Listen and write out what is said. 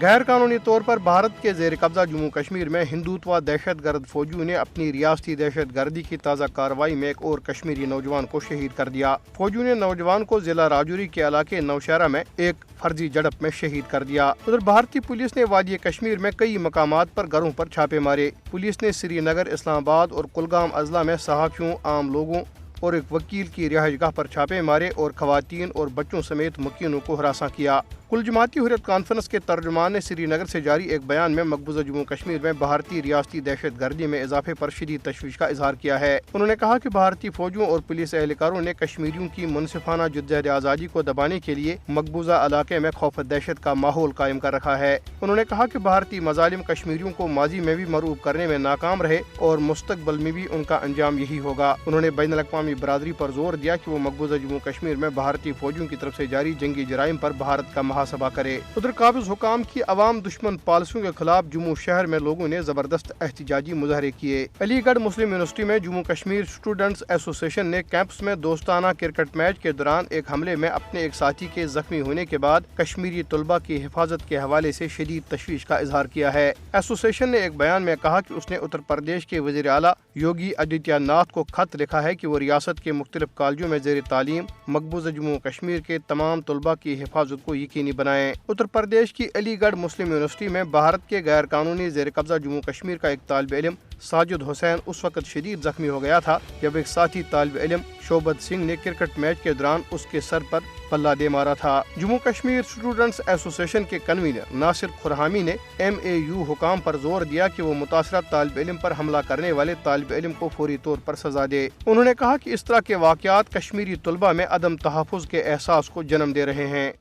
غیر قانونی طور پر بھارت کے زیر قبضہ جموں کشمیر میں ہندوتوا دہشت گرد فوجیوں نے اپنی ریاستی دہشت گردی کی تازہ کارروائی میں ایک اور کشمیری نوجوان کو شہید کر دیا۔ فوجیوں نے نوجوان کو ضلع راجوری کے علاقے نوشہرہ میں ایک فرضی جھڑپ میں شہید کر دیا۔ ادھر بھارتی پولیس نے وادی کشمیر میں کئی مقامات پر گھروں پر چھاپے مارے۔ پولیس نے سری نگر، اسلام آباد اور کلگام اضلاع میں صحافیوں، عام لوگوں اور ایک وکیل کی رہائش گاہ پر چھاپے مارے اور خواتین اور بچوں سمیت مکینوں کو ہراساں کیا۔ کل جماعتی حریت کانفرنس کے ترجمان نے سری نگر سے جاری ایک بیان میں مقبوضہ جموں کشمیر میں بھارتی ریاستی دہشت گردی میں اضافے پر شدید تشویش کا اظہار کیا ہے۔ انہوں نے کہا کہ بھارتی فوجیوں اور پولیس اہلکاروں نے کشمیریوں کی منصفانہ جدوجہد آزادی کو دبانے کے لیے مقبوضہ علاقے میں خوف و دہشت کا ماحول قائم کر رکھا ہے۔ انہوں نے کہا کہ بھارتی مظالم کشمیریوں کو ماضی میں بھی مرعوب کرنے میں ناکام رہے اور مستقبل میں بھی ان کا انجام یہی ہوگا۔ انہوں نے بین الاقوامی برادری پر زور دیا کہ وہ مقبوضہ جموں کشمیر میں بھارتی فوجیوں کی طرف سے جاری جنگی جرائم پر بھارت کا محاسبہ کرے۔ ادھر قابض حکام کی عوام دشمن پالیسیوں کے خلاف جموں شہر میں لوگوں نے زبردست احتجاجی مظاہرے کیے۔ علی گڑھ مسلم یونیورسٹی میں جموں کشمیر اسٹوڈنٹس ایسوسی ایشن نے کیمپس میں دوستانہ کرکٹ میچ کے دوران ایک حملے میں اپنے ایک ساتھی کے زخمی ہونے کے بعد کشمیری طلبہ کی حفاظت کے حوالے سے شدید تشویش کا اظہار کیا ہے۔ ایسوسی ایشن نے ایک بیان میں کہا کہ اس نے اتر پردیش کے وزیر اعلیٰ یوگی آدتیہ ناتھ کو خط لکھا ہے کہ وہ ریاست کے مختلف کالجوں میں زیر تعلیم مقبوضہ جموں کشمیر کے تمام طلبہ کی حفاظت کو یقینی بنائیں۔ اتر پردیش کی علی گڑھ مسلم یونیورسٹی میں بھارت کے غیر قانونی زیر قبضہ جموں کشمیر کا ایک طالب علم ساجد حسین اس وقت شدید زخمی ہو گیا تھا جب ایک ساتھی طالب علم شوبت سنگھ نے کرکٹ میچ کے دوران اس کے سر پر پلہ دے مارا تھا۔ جموں کشمیر اسٹوڈنٹس ایسوسی ایشن کے کنوینر ناصر خرہامی نے MAU حکام پر زور دیا کہ وہ متاثرہ طالب علم پر حملہ کرنے والے طالب علم کو فوری طور پر سزا دے۔ انہوں نے کہا کہ اس طرح کے واقعات کشمیری طلبہ میں عدم تحفظ کے احساس کو جنم دے رہے ہیں۔